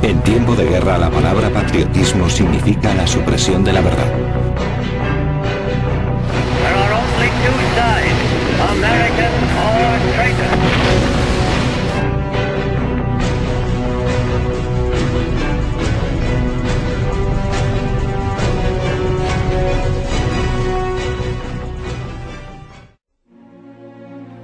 En tiempo de guerra, la palabra patriotismo significa la supresión de la verdad. There are only two sides, American or traitor.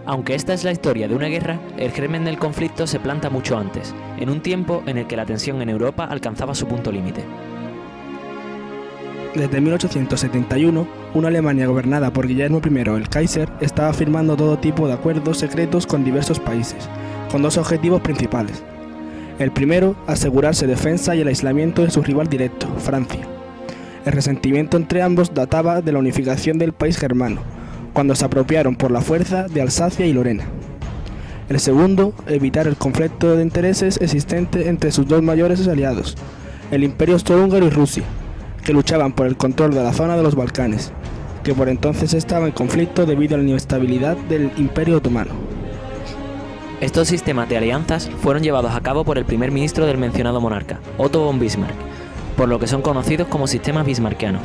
Aunque esta es la historia de una guerra, el germen del conflicto se planta mucho antes, en un tiempo en el que la tensión en Europa alcanzaba su punto límite. Desde 1871, una Alemania gobernada por Guillermo I el Kaiser estaba firmando todo tipo de acuerdos secretos con diversos países, con dos objetivos principales. El primero, asegurarse defensa y el aislamiento de su rival directo, Francia. El resentimiento entre ambos databa de la unificación del país germano, cuando se apropiaron por la fuerza de Alsacia y Lorena. El segundo, evitar el conflicto de intereses existente entre sus dos mayores aliados, el Imperio Austrohúngaro y Rusia, que luchaban por el control de la zona de los Balcanes, que por entonces estaba en conflicto debido a la inestabilidad del Imperio Otomano. Estos sistemas de alianzas fueron llevados a cabo por el primer ministro del mencionado monarca, Otto von Bismarck, por lo que son conocidos como sistemas bismarckianos.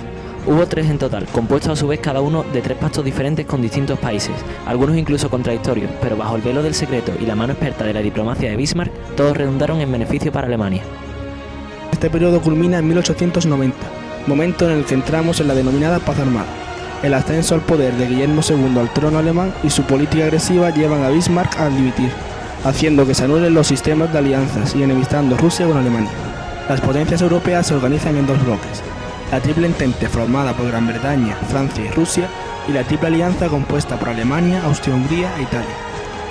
Hubo tres en total, compuestos a su vez cada uno de tres pactos diferentes con distintos países, algunos incluso contradictorios, pero bajo el velo del secreto y la mano experta de la diplomacia de Bismarck, todos redundaron en beneficio para Alemania. Este periodo culmina en 1890, momento en el que entramos en la denominada paz armada. El ascenso al poder de Guillermo II al trono alemán y su política agresiva llevan a Bismarck a dimitir, haciendo que se anulen los sistemas de alianzas y enemistando Rusia con Alemania. Las potencias europeas se organizan en dos bloques: la Triple Entente formada por Gran Bretaña, Francia y Rusia, y la Triple Alianza compuesta por Alemania, Austria-Hungría e Italia.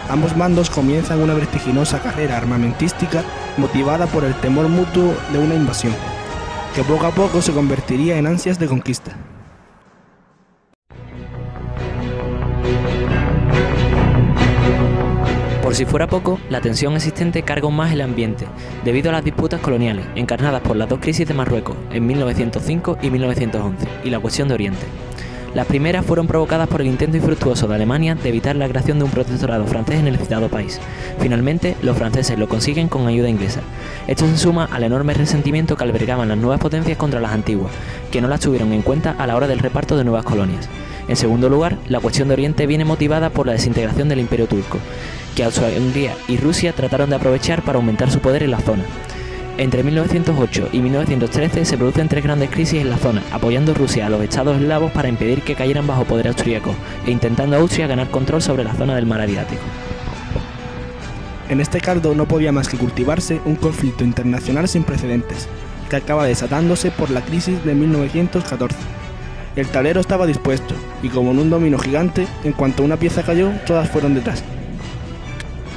Ambos bandos comienzan una vertiginosa carrera armamentística motivada por el temor mutuo de una invasión, que poco a poco se convertiría en ansias de conquista. Por si fuera poco, la tensión existente carga aún más el ambiente, debido a las disputas coloniales, encarnadas por las dos crisis de Marruecos, en 1905 y 1911, y la cuestión de Oriente. Las primeras fueron provocadas por el intento infructuoso de Alemania de evitar la creación de un protectorado francés en el citado país. Finalmente, los franceses lo consiguen con ayuda inglesa. Esto se suma al enorme resentimiento que albergaban las nuevas potencias contra las antiguas, que no las tuvieron en cuenta a la hora del reparto de nuevas colonias. En segundo lugar, la cuestión de Oriente viene motivada por la desintegración del Imperio turco, que Austria-Hungría y Rusia trataron de aprovechar para aumentar su poder en la zona. Entre 1908 y 1913 se producen tres grandes crisis en la zona, apoyando Rusia a los estados eslavos para impedir que cayeran bajo poder austríaco, e intentando Austria ganar control sobre la zona del mar Adriático. En este caldo no podía más que cultivarse un conflicto internacional sin precedentes, que acaba desatándose por la crisis de 1914. El tablero estaba dispuesto, y como en un dominó gigante, en cuanto una pieza cayó, todas fueron detrás.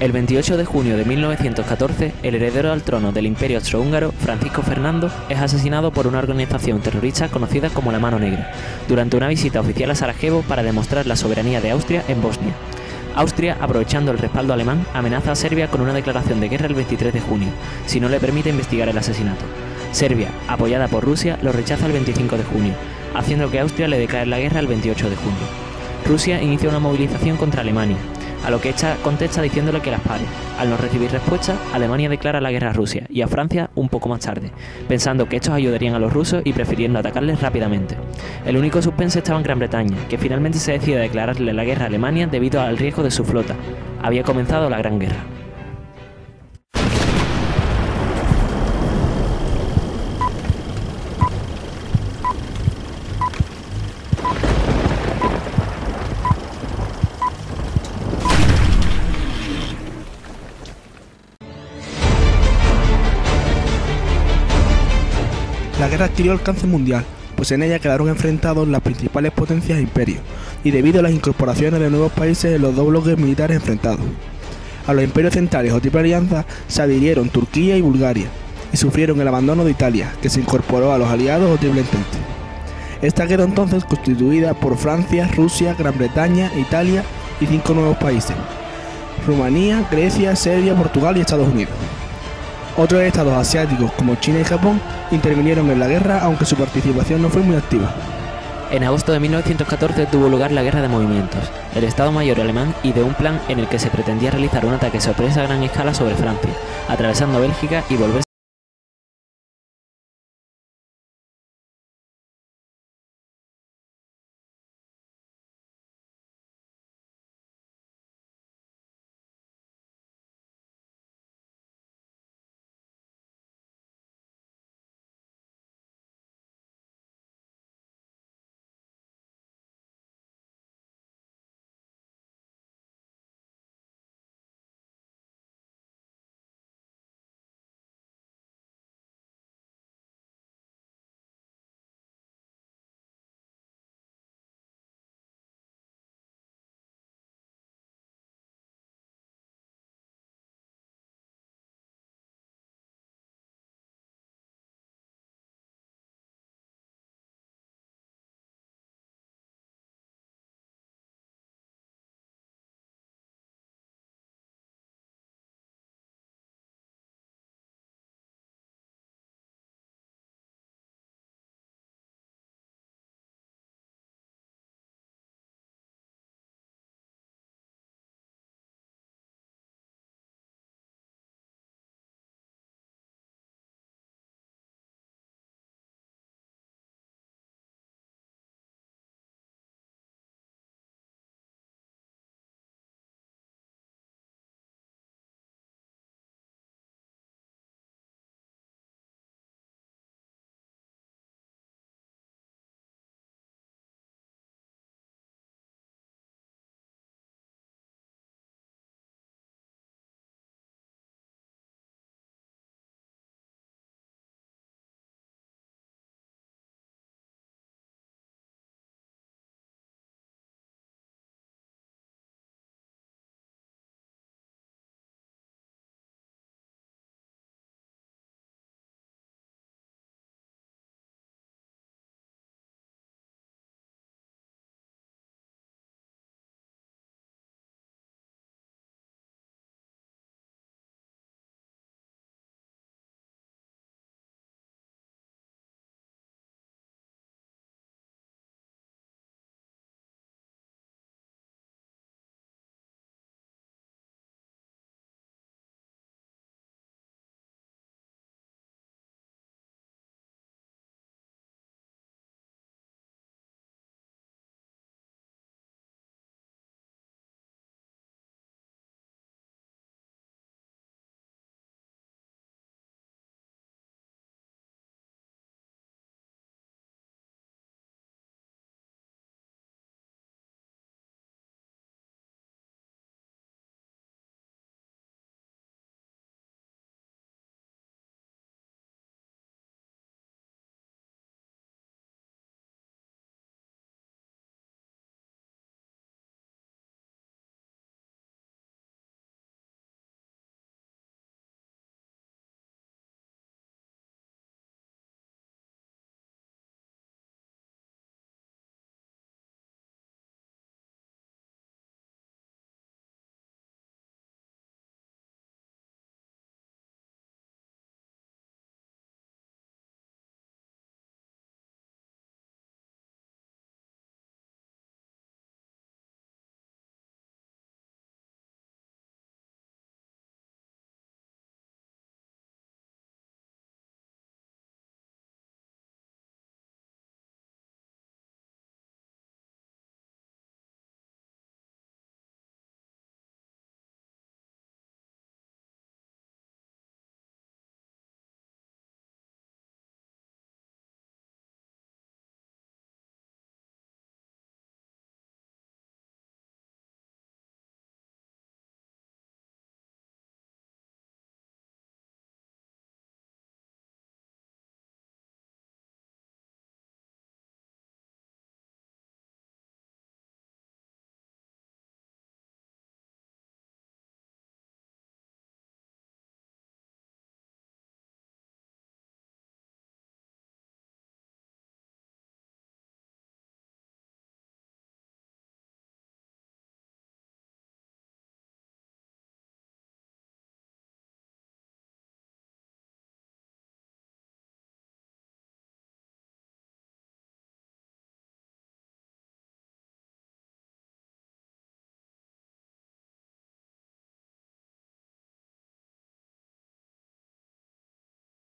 El 28 de junio de 1914, el heredero al trono del Imperio Austrohúngaro, Francisco Fernando, es asesinado por una organización terrorista conocida como la Mano Negra, durante una visita oficial a Sarajevo para demostrar la soberanía de Austria en Bosnia. Austria, aprovechando el respaldo alemán, amenaza a Serbia con una declaración de guerra el 23 de junio, si no le permite investigar el asesinato. Serbia, apoyada por Rusia, lo rechaza el 25 de junio, haciendo que Austria le declare la guerra el 28 de junio. Rusia inicia una movilización contra Alemania, a lo que esta contesta diciéndole que las pare. Al no recibir respuesta, Alemania declara la guerra a Rusia y a Francia un poco más tarde, pensando que estos ayudarían a los rusos y prefiriendo atacarles rápidamente. El único suspense estaba en Gran Bretaña, que finalmente se decide a declararle la guerra a Alemania debido al riesgo de su flota. Había comenzado la Gran Guerra. La guerra adquirió alcance mundial, pues en ella quedaron enfrentados las principales potencias e imperios, y debido a las incorporaciones de nuevos países en los dos bloques militares enfrentados. A los imperios centrales o Triple Alianza se adhirieron Turquía y Bulgaria, y sufrieron el abandono de Italia, que se incorporó a los aliados o Triple Entente. Esta quedó entonces constituida por Francia, Rusia, Gran Bretaña, Italia y 5 nuevos países: Rumanía, Grecia, Serbia, Portugal y Estados Unidos. Otros estados asiáticos como China y Japón intervinieron en la guerra, aunque su participación no fue muy activa. En agosto de 1914 tuvo lugar la Guerra de Movimientos, del Estado Mayor alemán y de un plan en el que se pretendía realizar un ataque sorpresa a gran escala sobre Francia, atravesando Bélgica y volverse